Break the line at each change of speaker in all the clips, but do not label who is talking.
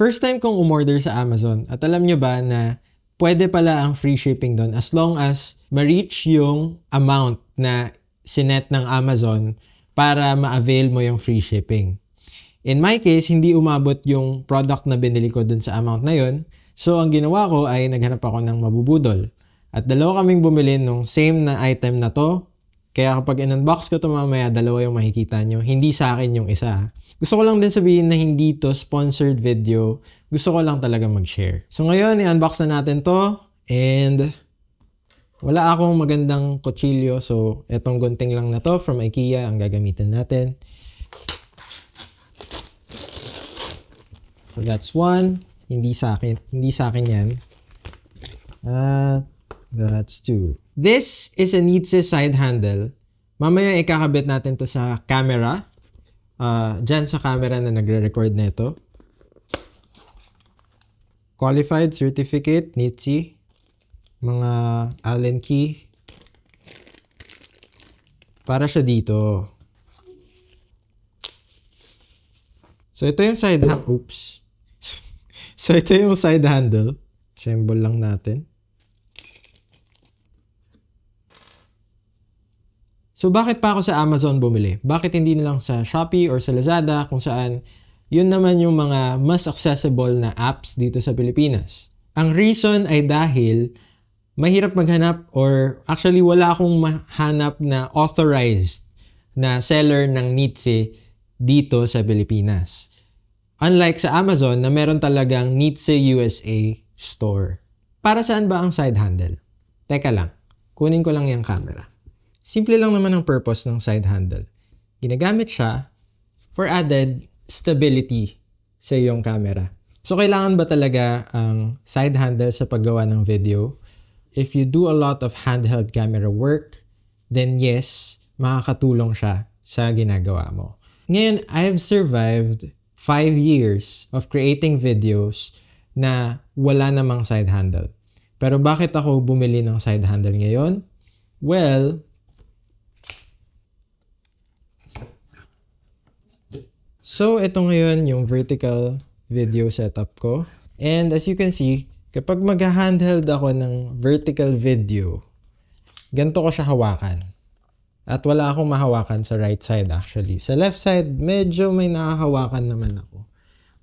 First time kong umorder sa Amazon at alam nyo ba na pwede pala ang free shipping doon as long as ma-reach yung amount na sinet ng Amazon para ma-avail mo yung free shipping. In my case, hindi umabot yung product na binili ko doon sa amount na yun. So, ang ginawa ko ay naghanap ako ng mabubudol. At dalawa kaming bumili nung same na item na to. Kaya kapag in-unbox ko to mamaya, dalawa yung makikita nyo. Hindi sa akin yung isa. Gusto ko lang din sabihin na hindi to sponsored video. Gusto ko lang talaga mag-share. So ngayon, i-unbox na natin to. And wala akong magandang kutsilyo. So etong gunting lang na to from IKEA ang gagamitin natin. So that's one. Hindi sa akin. Hindi sa akin yan. That's two. This is a Nietzsche side handle. Mamaya ikakabit natin to sa camera. Dyan sa camera na nagre-record na ito. Qualified certificate, Nietzsche. Mga Allen key. Para siya dito. So ito yung side handle. Oops. So ito yung side handle. Symbol lang natin. So bakit pa ako sa Amazon bumili? Bakit hindi na lang sa Shopee or sa Lazada kung saan yun naman yung mga mas accessible na apps dito sa Pilipinas? Ang reason ay dahil mahirap maghanap or actually wala akong mahanap na authorized na seller ng Nietzsche dito sa Pilipinas. Unlike sa Amazon na meron talagang Nietzsche USA store. Para saan ba ang side handle? Teka lang, kunin ko lang yung camera. Simple lang naman ang purpose ng side handle. Ginagamit siya for added stability sa iyong camera. So, kailangan ba talaga ang side handle sa paggawa ng video? If you do a lot of handheld camera work, then yes, makakatulong siya sa ginagawa mo. Ngayon, I've survived 5 years of creating videos na wala namang side handle. Pero bakit ako bumili ng side handle ngayon? Well, so, ito ngayon yung vertical video setup ko. And as you can see, kapag mag-handheld ako ng vertical video, ganito ko siya hawakan. At wala akong mahawakan sa right side actually. Sa left side, medyo may nakahawakan naman ako.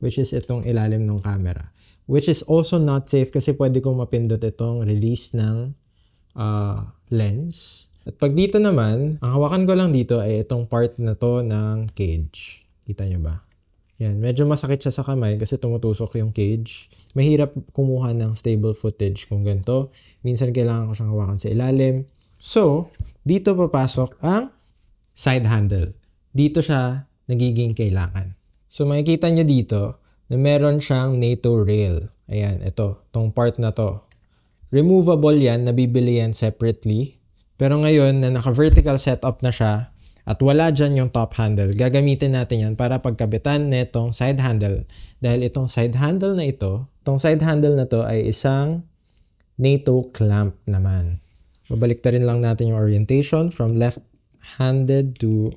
Which is itong ilalim ng camera. Which is also not safe kasi pwede kong mapindot itong release ng lens. At pag dito naman, ang hawakan ko lang dito ay itong part na to ng cage. Kita nyo ba? Yan. Medyo masakit siya sa kamay kasi tumutusok yung cage. Mahirap kumuha ng stable footage kung ganito. Minsan kailangan ko siyang hawakan sa ilalim. So, dito papasok ang side handle. Dito siya nagiging kailangan. So, makikita nyo dito na meron siyang NATO rail. Ayan, ito. Tong part na to. Removable yan. Nabibili yan separately. Pero ngayon, na naka-vertical setup na siya, at wala dyan yung top handle, gagamitin natin yan para pagkabitan netong side handle. Dahil itong side handle na ito, itong side handle na to ay isang NATO clamp naman. Babaliktarin lang natin yung orientation from left-handed to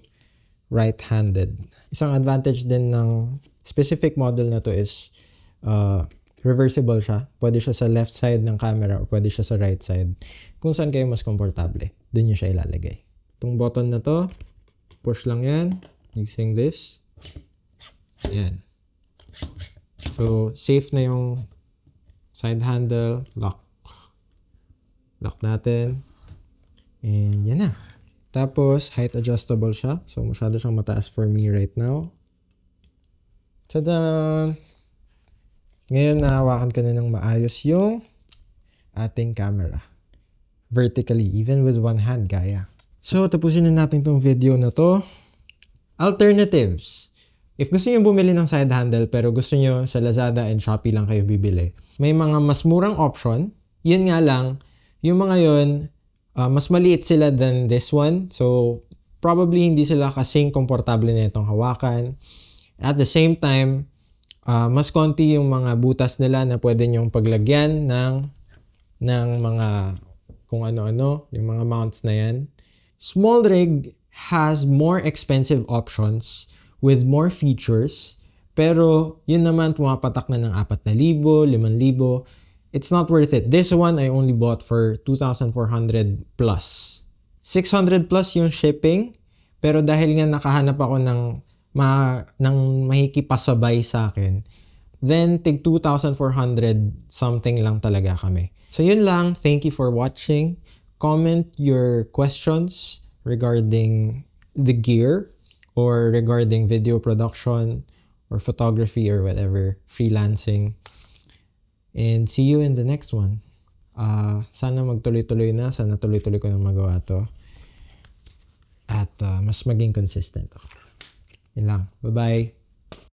right-handed. Isang advantage din ng specific model na to is reversible siya. Pwede siya sa left side ng camera o pwede siya sa right side. Kung saan kayo mas komportable, dun nyo siya ilalagay. Itong button na to, push lang yan using this. Yan. So, safe na yung side handle. Lock. Lock natin. And yan na. Tapos, height adjustable siya. So, masyado siyang mataas for me right now. Tada! Ngayon, nahawakan ko na ng maayos yung ating camera. Vertically, even with one hand, gaya. So, tapusin na natin tong video na to. Alternatives. If gusto nyo bumili ng side handle pero gusto nyo sa Lazada and Shopee lang kayo bibili, may mga mas murang option. Yun nga lang, yung mga yun, mas maliit sila than this one. So, probably hindi sila kasing komportable na itong hawakan. At the same time, mas konti yung mga butas nila na pwede nyong paglagyan ng mga kung ano-ano, yung mga mounts na yan. SmallRig has more expensive options with more features Pero, yun naman, pumapatak na ng 4,000, 5,000. It's not worth it. This one, I only bought for 2,400 plus. 600 plus yung shipping. Pero dahil nga nakahanap ako ng mahikipasabay sa akin, then tig 2,400 something lang talaga kami. So yun lang. Thank you for watching. Comment your questions regarding the gear or regarding video production or photography or whatever, freelancing. And see you in the next one. Sana magtuloy-tuloy na. Sana tuloy-tuloy ko na magawa to. At mas maging consistent ako. Yun lang. Bye-bye.